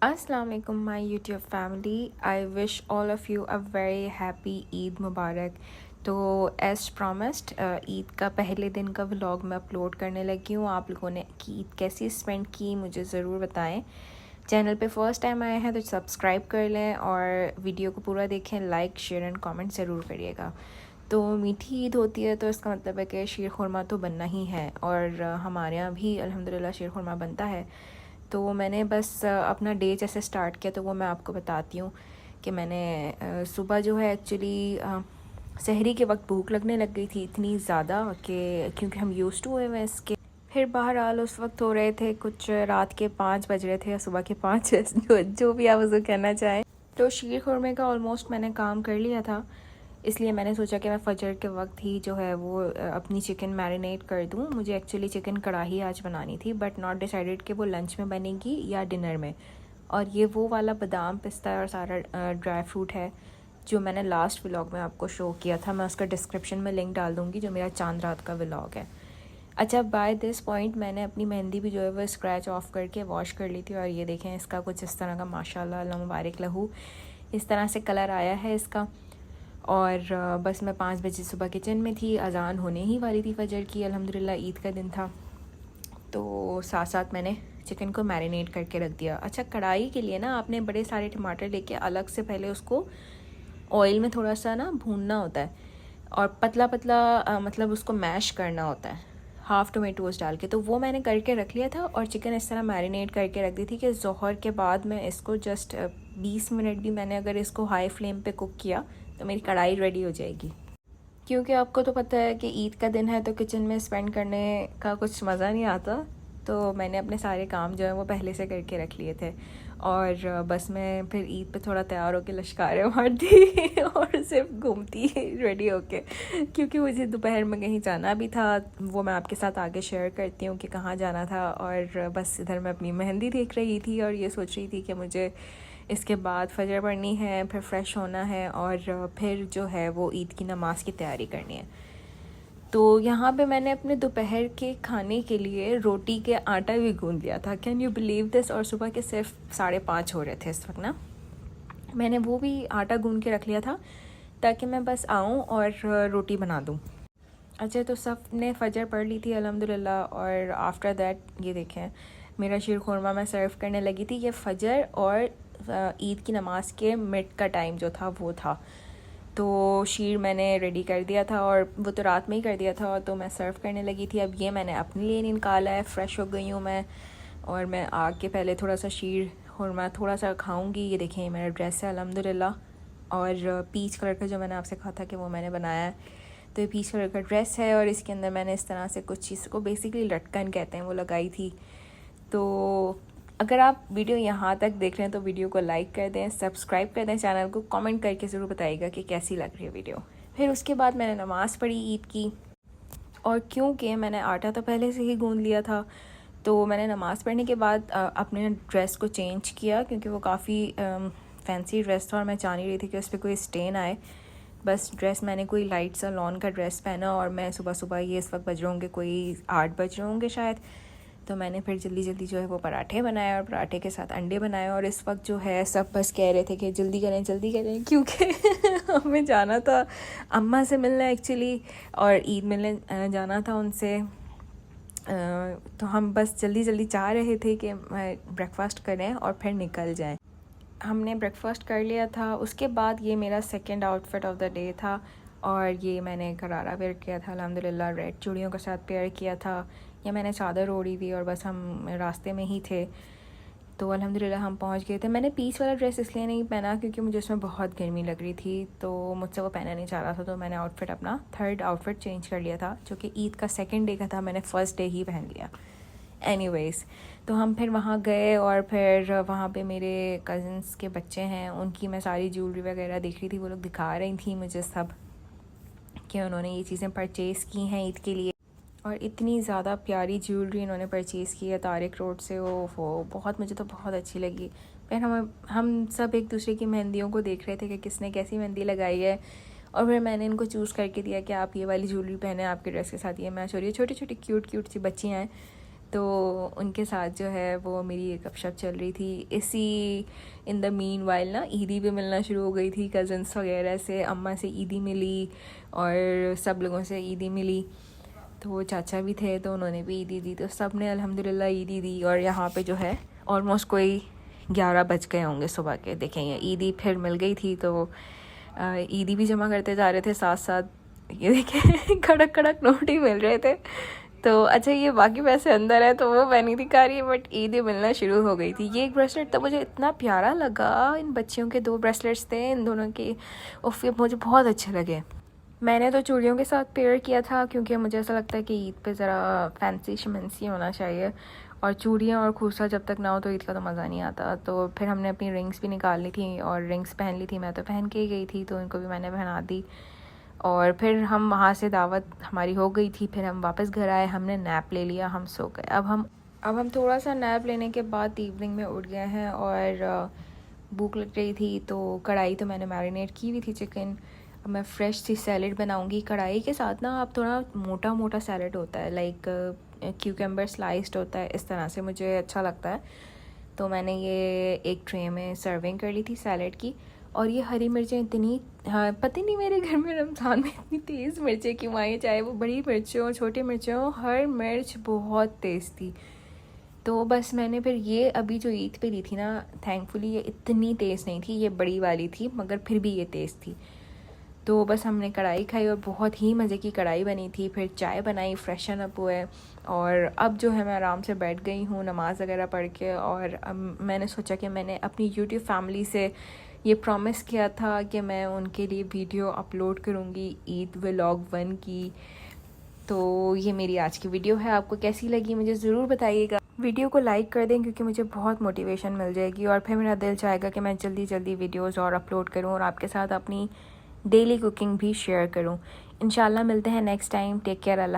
Assalamu alaikum my YouTube family. I wish all of you a very happy Eid Mubarak. तो as promised Eid का पहले दिन का vlog मैं अपलोड करने लगी हूँ। आप लोगों ने ईद कैसी स्पेंड की मुझे ज़रूर बताएं। चैनल पे फर्स्ट टाइम आए हैं तो सब्सक्राइब कर लें और वीडियो को पूरा देखें, लाइक शेयर एंड कमेंट ज़रूर करिएगा। तो मीठी ईद होती है तो इसका मतलब है कि शीर खुरमा तो बनना ही है और हमारे यहाँ भी अल्हम्दुलिल्लाह शीर खुरमा बनता है। तो मैंने बस अपना डे जैसे स्टार्ट किया तो वो मैं आपको बताती हूँ कि मैंने सुबह जो है एक्चुअली सहरी के वक्त भूख लगने लग गई थी इतनी ज़्यादा कि क्योंकि हम यूज़ टू हुए हैं इसके। फिर बहरहाल उस वक्त हो रहे थे कुछ रात के 5 बज रहे थे या सुबह के 5 जो भी आप उसको कहना चाहें। तो शीर खुरमे का ऑलमोस्ट मैंने काम कर लिया था, इसलिए मैंने सोचा कि मैं फजर के वक्त ही जो है वो अपनी चिकन मैरिनेट कर दूं। मुझे एक्चुअली चिकन कढ़ाई आज बनानी थी बट नॉट डिसाइडेड कि वो लंच में बनेगी या डिनर में। और ये वो वाला बादाम पिस्ता और सारा ड्राई फ्रूट है जो मैंने लास्ट व्लॉग में आपको शो किया था। मैं उसका डिस्क्रिप्शन में लिंक डाल दूँगी जो मेरा चांद रात का व्लॉग है। अच्छा, बाय दिस पॉइंट मैंने अपनी मेहंदी भी जो है वो स्क्रैच ऑफ करके वॉश कर ली थी और ये देखें इसका कुछ इस तरह का माशाल्लाह अल्लाह मुबारक लहू इस तरह से कलर आया है इसका। और बस मैं 5 बजे सुबह किचन में थी, अज़ान होने ही वाली थी फजर की। अल्हम्दुलिल्लाह ईद का दिन था तो साथ साथ मैंने चिकन को मैरिनेट करके रख दिया। अच्छा, कढ़ाई के लिए ना आपने बड़े सारे टमाटर लेके अलग से पहले उसको ऑयल में थोड़ा सा ना भूनना होता है और पतला पतला मतलब उसको मैश करना होता है हाफ़ टोमेटोज़ डाल के। तो वो मैंने करके रख लिया था और चिकन इस तरह मैरिनेट करके रख दी थी कि ज़ोहर के बाद मैं इसको जस्ट 20 मिनट भी मैंने अगर इसको हाई फ्लेम पे कुक किया तो मेरी कढ़ाई रेडी हो जाएगी। क्योंकि आपको तो पता है कि ईद का दिन है तो किचन में स्पेंड करने का कुछ मज़ा नहीं आता, तो मैंने अपने सारे काम जो है वो पहले से करके रख लिए थे और बस मैं फिर ईद पे थोड़ा तैयार होकर लश्कारे मारती और सिर्फ घूमती रेडी होके, क्योंकि मुझे दोपहर में कहीं जाना भी था। वो मैं आपके साथ आगे शेयर करती हूँ कि कहाँ जाना था। और बस इधर मैं अपनी मेहंदी देख रही थी और ये सोच रही थी कि मुझे इसके बाद फजर पढ़नी है, फिर फ्रेश होना है और फिर जो है वो ईद की नमाज़ की तैयारी करनी है। तो यहाँ पे मैंने अपने दोपहर के खाने के लिए रोटी के आटा भी गूंद लिया था। Can you believe this? और सुबह के सिर्फ 5:30 हो रहे थे इस वक्त ना। मैंने वो भी आटा गूंद के रख लिया था ताकि मैं बस आऊँ और रोटी बना दूँ। अच्छा, तो सब ने फजर पढ़ ली थी अल्हम्दुलिल्लाह और आफ्टर दैट ये देखें मेरा शीर खुरमा मैं सर्व करने लगी थी। ये फजर और ईद की नमाज़ के मिड का टाइम जो था वो था। तो शीर मैंने रेडी कर दिया था और वो तो रात में ही कर दिया था, तो मैं सर्व करने लगी थी। अब ये मैंने अपने लिए निकाला है, फ़्रेश हो गई हूँ मैं और मैं आके पहले थोड़ा सा शीर खुरमा थोड़ा सा खाऊंगी। ये देखें मेरा ड्रेस है अल्हम्दुलिल्लाह और पीच कलर का जो मैंने आपसे कहा था कि वो मैंने बनाया है। तो ये पीच कलर का ड्रेस है और इसके अंदर मैंने इस तरह से कुछ चीज़ को बेसिकली लटकन कहते हैं वो लगाई थी। तो अगर आप वीडियो यहाँ तक देख रहे हैं तो वीडियो को लाइक कर दें, सब्सक्राइब कर दें चैनल को, कमेंट करके ज़रूर बताइएगा कि कैसी लग रही है वीडियो। फिर उसके बाद मैंने नमाज़ पढ़ी ईद की और क्योंकि मैंने आटा तो पहले से ही गूंद लिया था तो मैंने नमाज़ पढ़ने के बाद अपने ड्रेस को चेंज किया क्योंकि वो काफ़ी फैंसी ड्रेस था और मैं चाह नहीं रही थी कि उस पर कोई स्टेन आए। बस ड्रेस मैंने कोई लाइट सा लॉन का ड्रेस पहना और मैं सुबह सुबह ये इस वक्त बज रहे होंगे कोई 8 बज रहे होंगे शायद। तो मैंने फिर जल्दी जल्दी जो है वो पराठे बनाए और पराठे के साथ अंडे बनाए और इस वक्त जो है सब बस कह रहे थे कि जल्दी करें क्योंकि हमें जाना था अम्मा से मिलना एक्चुअली और ईद मिलने जाना था उनसे। तो हम बस जल्दी जल्दी चाह रहे थे कि ब्रेकफास्ट करें और फिर निकल जाएं। हमने ब्रेकफास्ट कर लिया था। उसके बाद ये मेरा second outfit of the day था और ये मैंने गरारा वेयर किया था अल्हम्दुलिल्लाह, रेड चूड़ियों के साथ पेयर किया था। या मैंने चादर ओढ़ी थी और बस हम रास्ते में ही थे तो अल्हम्दुलिल्लाह हम पहुंच गए थे। मैंने पीच वाला ड्रेस इसलिए नहीं पहना क्योंकि मुझे उसमें बहुत गर्मी लग रही थी तो मुझसे वो पहना नहीं चाह रहा था, तो मैंने आउटफिट अपना थर्ड आउटफिट चेंज कर लिया था जो कि ईद का सेकंड डे का था। मैंने फ़र्स्ट डे ही पहन लिया। एनीवेज़, तो हम फिर वहाँ गए और फिर वहाँ पे मेरे कज़न्स के बच्चे हैं, उनकी मैं सारी ज्वेलरी वगैरह देख रही थी। वो लोग दिखा रही थी मुझे सब कि उन्होंने ये चीज़ें परचेज़ की हैं ईद के लिए और इतनी ज़्यादा प्यारी ज्वेलरी इन्होंने परचेज़ की है तारिक रोड से। वो बहुत, मुझे तो बहुत अच्छी लगी। फिर हम सब एक दूसरे की मेहंदियों को देख रहे थे कि किसने कैसी मेहंदी लगाई है और फिर मैंने इनको चूज़ करके दिया कि आप ये वाली ज्वेलरी पहने आपके ड्रेस के साथ। ये मैच हो रही है। छोटी छोटी क्यूट सी बच्चियाँ हैं तो उनके साथ जो है वो मेरी एक गपशप चल रही थी। इसी इन द मीन वाइल ना ईदी भी मिलना शुरू हो गई थी, कज़न्स वगैरह से। अम्मा से ईदी मिली और सब लोगों से ईदी मिली। तो चाचा भी थे तो उन्होंने भी ईदी दी, तो सब ने अल्हम्दुलिल्लाह ईदी दी। और यहाँ पे जो है ऑलमोस्ट कोई 11 बज गए होंगे सुबह के। देखेंगे ईदी फिर मिल गई थी, तो ईदी भी जमा करते जा रहे थे साथ साथ। ये देखें कड़क कड़क नोट ही मिल रहे थे। तो अच्छा ये बाकी पैसे अंदर है तो वो मैं नहीं दिखा रही, बट ईदी मिलना शुरू हो गई थी। ये एक ब्रेसलेट तो मुझे इतना प्यारा लगा, इन बच्चियों के 2 ब्रेसलेट्स थे इन दोनों के, उफ ये मुझे बहुत अच्छे लगे। मैंने तो चूड़ियों के साथ पेयर किया था क्योंकि मुझे ऐसा लगता है कि ईद पे ज़रा फैंसी शमेंसी होना चाहिए, और चूड़ियाँ और खूसा जब तक ना हो तो ईद का तो मज़ा नहीं आता। तो फिर हमने अपनी रिंग्स भी निकाल ली थी और रिंग्स पहन ली थी। मैं तो पहन के ही गई थी, तो इनको भी मैंने पहना दी। और फिर हम वहाँ से दावत हमारी हो गई थी, फिर हम वापस घर आए, हमने नैप ले लिया, हम सो गए। अब हम थोड़ा सा नैप लेने के बाद इवनिंग में उठ गए हैं और भूख लग रही थी। तो कढ़ाई तो मैंने मैरिनेट की हुई थी चिकन। अब मैं फ़्रेश सी सैलेड बनाऊंगी कढ़ाई के साथ ना। अब थोड़ा मोटा मोटा सैलेड होता है, लाइक क्यूकम्बर स्लाइस्ड होता है, इस तरह से मुझे अच्छा लगता है। तो मैंने ये एक ट्रे में सर्विंग कर ली थी सैलेड की। और ये हरी मिर्चें इतनी, हाँ पता नहीं मेरे घर में रमज़ान में इतनी तेज़ मिर्चें क्यों आई, चाहे वो बड़ी मिर्चें हो छोटी मिर्चें हो, हर मिर्च बहुत तेज़ थी। तो बस मैंने फिर ये अभी जो ईद पे ली थी ना, थैंकफुली ये इतनी तेज़ नहीं थी, ये बड़ी वाली थी मगर फिर भी ये तेज़ थी। तो बस हमने कढ़ाई खाई और बहुत ही मज़े की कढ़ाई बनी थी। फिर चाय बनाई, फ्रेशन अप हुए, और अब जो है मैं आराम से बैठ गई हूँ नमाज़ वगैरह पढ़ के। और अब मैंने सोचा कि मैंने अपनी यूट्यूब फैमिली से ये प्रॉमिस किया था कि मैं उनके लिए वीडियो अपलोड करूँगी ईद व्लॉग 1 की। तो ये मेरी आज की वीडियो है, आपको कैसी लगी मुझे ज़रूर बताइएगा। वीडियो को लाइक कर दें क्योंकि मुझे बहुत मोटिवेशन मिल जाएगी, और फिर मेरा दिल चाहेगा कि मैं जल्दी जल्दी वीडियोस और अपलोड करूं और आपके साथ अपनी डेली कुकिंग भी शेयर करूं। इंशाल्लाह मिलते हैं नेक्स्ट टाइम। Take care. अल्लाह।